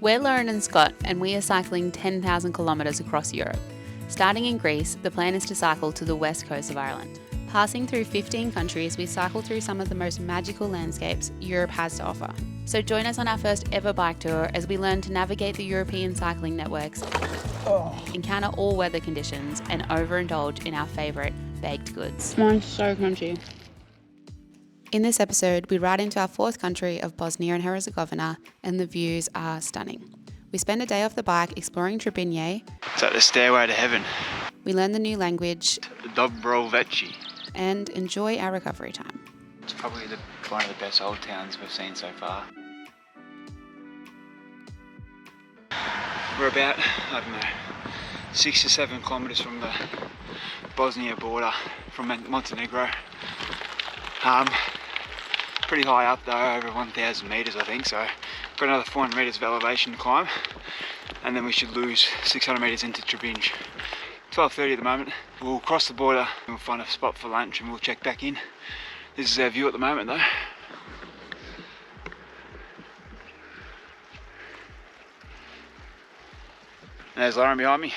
We're Lauren and Scott, and we are cycling 10,000 kilometres across Europe. Starting in Greece, the plan is to cycle to the west coast of Ireland. Passing through 15 countries, we cycle through some of the most magical landscapes Europe has to offer. So join us on our first ever bike tour as we learn to navigate the European cycling networks, encounter all weather conditions, and overindulge in our favourite baked goods. Mine's so crunchy. In this episode, we ride into our fourth country of Bosnia and Herzegovina, and the views are stunning. We spend a day off the bike exploring Trebinje. It's like the stairway to heaven. We learn the new language. Dobrovechi. And enjoy our recovery time. It's probably one of the best old towns we've seen so far. We're about, 6 to 7 kilometres from the Bosnia border, from Montenegro. Pretty high up though, over 1,000 metres I think, so got another 400 metres of elevation to climb, and then we should lose 600 metres into Trebinje. 12:30 at the moment. We'll cross the border and we'll find a spot for lunch and we'll check back in. This is our view at the moment though. And there's Lauren behind me,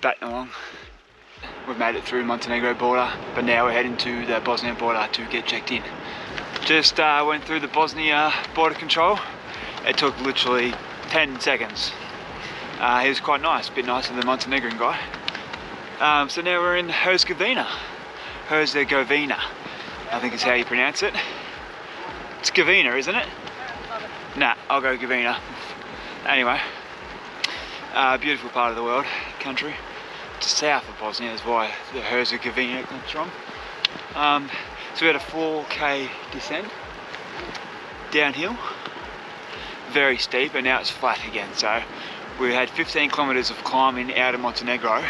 batting along. We've made it through Montenegro border, but now we're heading to the Bosnian border to get checked in. Just went through the Bosnia border control. It took literally 10 seconds. He was quite nice, a bit nicer than the Montenegrin guy. So now we're in Herzegovina, I think is how you pronounce it. It's Govina, isn't it? Nah, I'll go Govina. Anyway, beautiful part of the world, country. Just south of Bosnia is why the Herzegovina comes from. So we had a 4k descent downhill, very steep, and now it's flat again. So we had 15 kilometres of climbing out of Montenegro,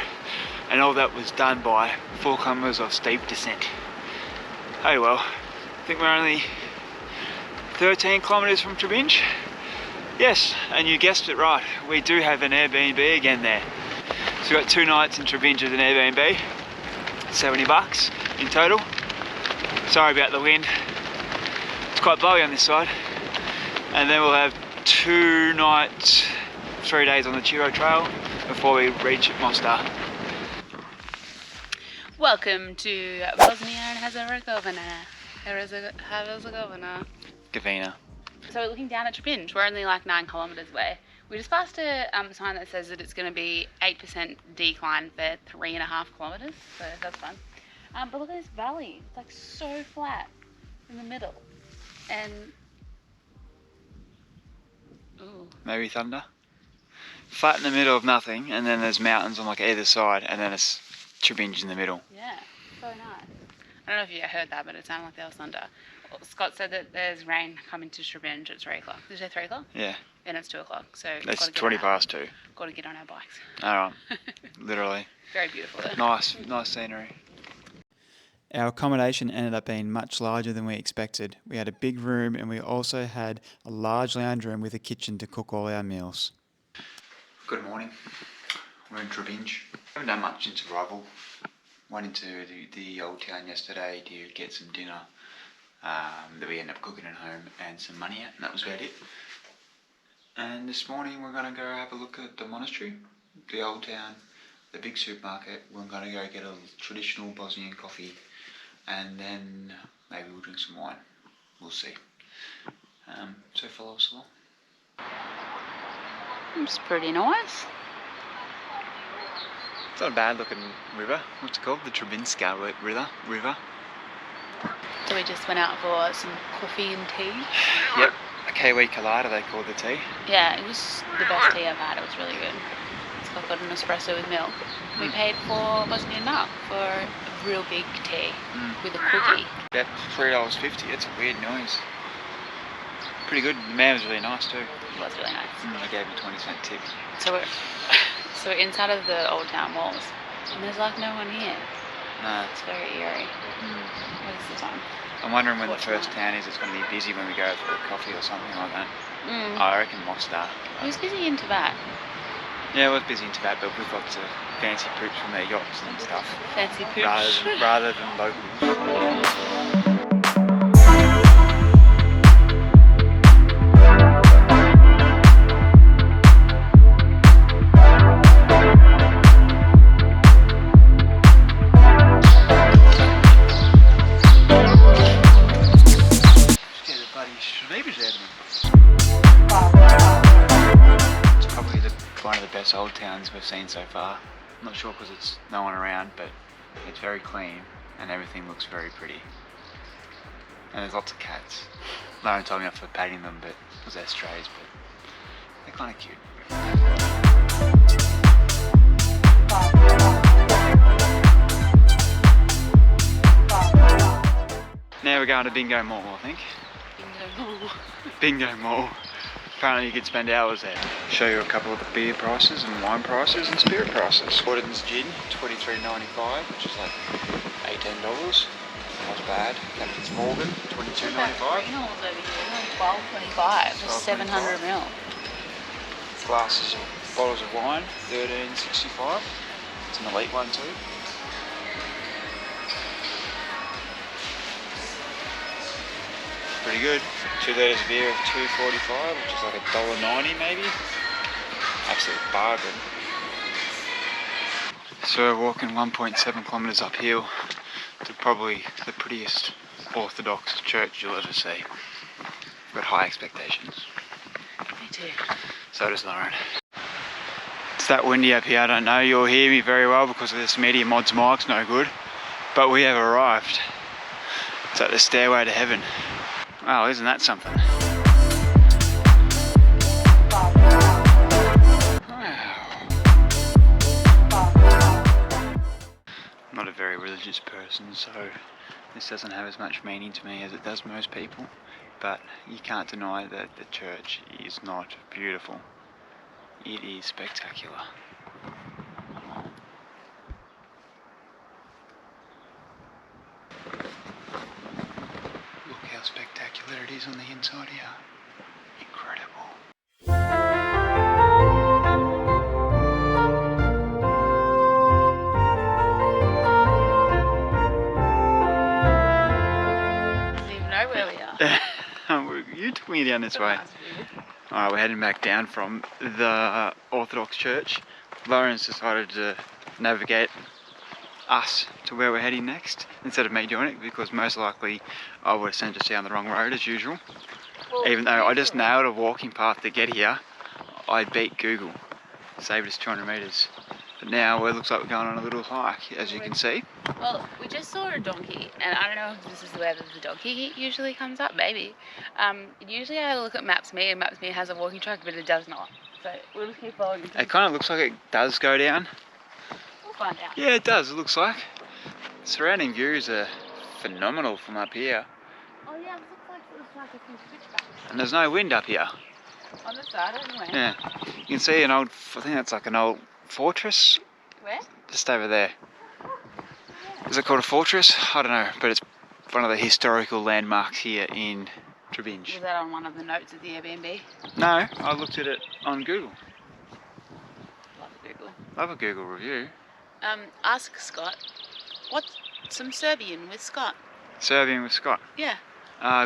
and all that was done by 4 kilometres of steep descent. Oh well, I think we're only 13 kilometres from Trebinje. Yes, and you guessed it right, we do have an Airbnb again there. So we got 2 nights in Trebinje at an Airbnb, $70 in total. Sorry about the wind, it's quite blowy on this side. And then we'll have 2 nights, 3 days on the Ciro Trail before we reach Mostar. Welcome to Bosnia and Herzegovina. Govina. So we're looking down at Trebinje. We're only like 9 kilometres away. We just passed a sign that says that it's going to be 8% decline for 3.5 kilometres, so that's fun. But look at this valley. It's like so flat in the middle. And ooh. Maybe thunder. Flat in the middle of nothing, and then there's mountains on like either side, and then it's Trebinje in the middle. Yeah, so nice. I don't know if you heard that, but it sounded like there was thunder. Well, Scott said that there's rain coming to Trebinje at 3 o'clock. Did you say 3 o'clock? Yeah. And it's 2 o'clock, so it's 20 past 2. Got to get on our bikes. Alright, literally. Very beautiful though. Nice scenery. Our accommodation ended up being much larger than we expected. We had a big room, and we also had a large lounge room with a kitchen to cook all our meals. Good morning. We're in Trebinje. Haven't done much since arrival. Went into the old town yesterday to get some dinner that we ended up cooking at home and some money out, and that was about it. And this morning we're going to go have a look at the monastery, the old town, the big supermarket. We're going to go get a traditional Bosnian coffee, and then maybe we'll drink some wine. We'll see. So follow us along. It's pretty nice. It's not a bad looking river. What's it called? The Trebinska River. So we just went out for some coffee and tea. Yep. A Kiwi colada they call the tea. Yeah, it was the best tea I've had. It was really good. Scott got an espresso with milk. We paid for Bosnian mark for a real big tea with a cookie. About $3.50. It's a weird noise. Pretty good. The man was really nice too. It was really nice. I gave him a 20-cent tip. So we're inside of the old town walls, and there's like no one here. No. It's very eerie. What is the time? I'm wondering when the first town is. It's going to be busy when we go for a coffee or something like that. I reckon Mostar. It was busy in Tibet. Yeah, it was busy in Tibet, but with lots of fancy poops from their yachts and stuff. Fancy poops. Rather than locals. best old towns we've seen so far. I'm not sure because it's no one around, but it's very clean and everything looks very pretty. And there's lots of cats. Lauren told me off for patting them, but because they're strays, but they're kind of cute. Now we're going to Bingo Mall, I think. Bingo Mall. Bingo Mall. Apparently you could spend hours there. Show you a couple of the beer prices and wine prices and spirit prices. Gordon's Gin, $23.95, which is like $18. Not bad. Captain's Morgan, $22.95. Reynolds over here, $12.25 for 700 ml. Glasses of bottles of wine, $13.65. It's an elite one too. Pretty good. 2 litres of beer of $2.45, which is like $1.90 maybe. Absolute bargain. So we're walking 1.7 kilometres uphill to probably the prettiest Orthodox church you'll ever see. I've got high expectations. Me too. So does Lauren. It's that windy up here, I don't know. You'll hear me very well because of this Media Mods mic's no good. But we have arrived. It's like the stairway to heaven. Wow, isn't that something? Wow. I'm not a very religious person, so this doesn't have as much meaning to me as it does most people. But you can't deny that the church is not beautiful. It is spectacular. Look how spectacular it is on the inside here. Incredible. Doesn't even know where we are. You took me down this way. Alright, we're heading back down from the Orthodox Church. Lauren's decided to navigate us to where we're heading next instead of me doing it, because most likely I would have sent us down the wrong road as usual. Well, even though I just nailed a walking path to get here, I beat Google. Saved us 200 metres. But now it looks like we're going on a little hike, as you can see. Well, we just saw a donkey, and I don't know if this is where the donkey usually comes up, maybe. Usually I look at Maps.me, and Maps.me has a walking track, but it does not. So we'll just keep following. It kind of looks like it does go down. We'll find out. Yeah, it does, it looks like. The surrounding views are phenomenal from up here. Oh yeah, it looks like a few switchbacks. And there's no wind up here. On the side, anyway. Yeah. You can see an old, I think that's like an old fortress. Where? Just over there. Is it called a fortress? I don't know, but it's one of the historical landmarks here in Trebinje. Was that on one of the notes of the Airbnb? No, I looked at it on Google. Love Google. Love a Google review. Ask Scott, what's some Serbian with Scott? Serbian with Scott. Yeah.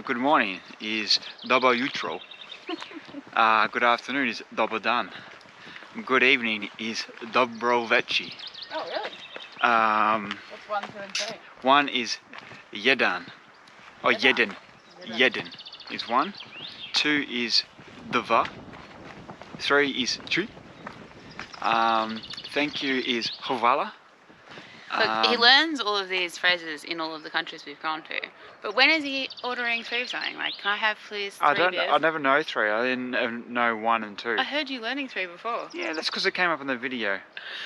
Good morning is Dobro jutro. Good afternoon is Dobar dan. Good evening is Dobro vechi. Oh, really? What's 1, 2, and 3? 1 is jedan. Oh, jeden. Jeden is 1. 2 is dva. 3 is tri. Thank you is hvala. Look, he learns all of these phrases in all of the countries we've gone to. But when is he ordering 3 of something? Like, can I have please 3 beers? I never know 3. I didn't know 1 and 2. I heard you learning 3 before. Yeah, that's because it came up in the video.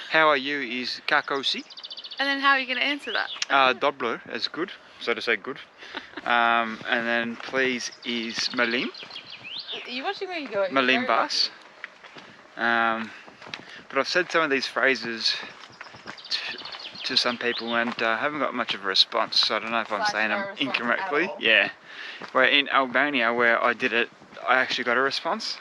How are you is kako si. And then how are you going to answer that? Dobro is good, so to say good. And then please is malim. Are you watching where you go? Malim bas. But I've said some of these phrases to some people and haven't got much of a response, so I don't know if I'm saying them incorrectly. Yeah. Where in Albania, where I did it, I actually got a response,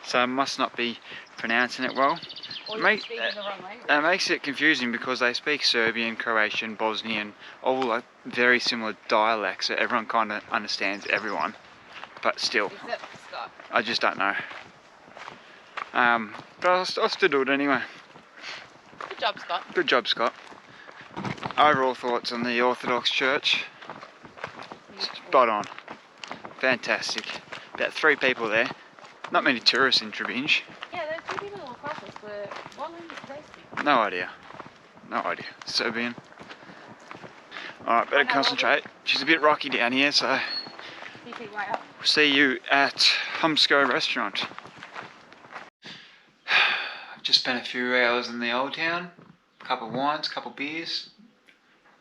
so I must not be pronouncing it well. Or you're speaking the wrong language. It makes it confusing because they speak Serbian, Croatian, Bosnian, all like very similar dialects that everyone kind of understands everyone, but still, except Scott. I just don't know. But I'll still do it anyway. Good job, Scott. Good job, Scott. Overall thoughts on the Orthodox Church? Spot on. Fantastic. About 3 people there. Not many tourists in Trebinje. Yeah, those two people on cross us were... What language do they speak? No idea. No idea. Serbian. Alright, better concentrate. She's a bit rocky down here, so... Way up. See you at Humsko restaurant. I've just spent a few hours in the old town. A couple of wines, a couple of beers.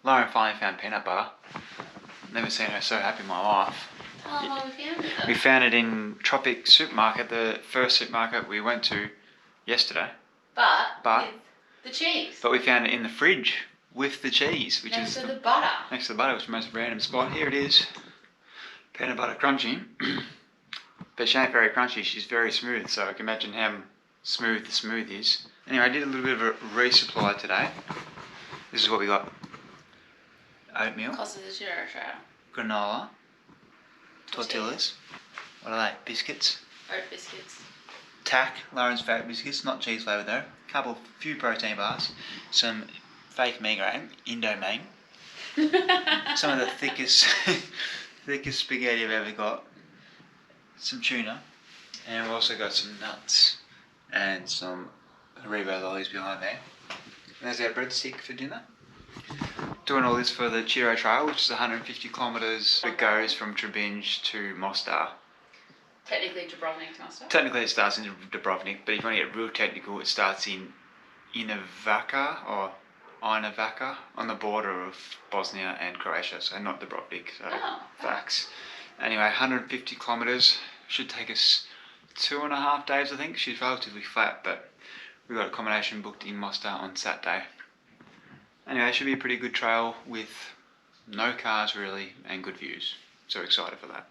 Lauren finally found peanut butter. Never seen her so happy in my life. How long have you found it? We found it in Tropic Supermarket, the first supermarket we went to yesterday. But with the cheese. But we found it in the fridge with the cheese, which next is to the butter. Next to the butter, which is the most random spot. Here it is. Peanut butter crunchy. But she ain't very crunchy, she's very smooth, so I can imagine how smooth the smooth is. Anyway, I did a little bit of a resupply today. This is what we got. Oatmeal. Cost of the Ciro Trail. Granola. Tortillas. What are they? Biscuits. Oat biscuits. Tack, Lauren's favourite biscuits, not cheese flavoured though. Few protein bars. Some fake migraine, Indomane. Some of the thickest spaghetti I've ever got. Some tuna. And we've also got some nuts. And some Haribo lollies behind there. And there's our breadstick for dinner. Doing all this for the Ciro Trail, which is 150 kilometres. It goes from Trebinje to Mostar. Technically Dubrovnik to Mostar? Technically it starts in Dubrovnik, but if you want to get real technical, it starts in Inavaca or Inavaca on the border of Bosnia and Croatia, so not Dubrovnik, so facts. Anyway, 150 kilometres, should take us 2.5 days I think. She's relatively flat, but we got accommodation booked in Mostar on Saturday. Anyway, it should be a pretty good trail with no cars really and good views. So excited for that.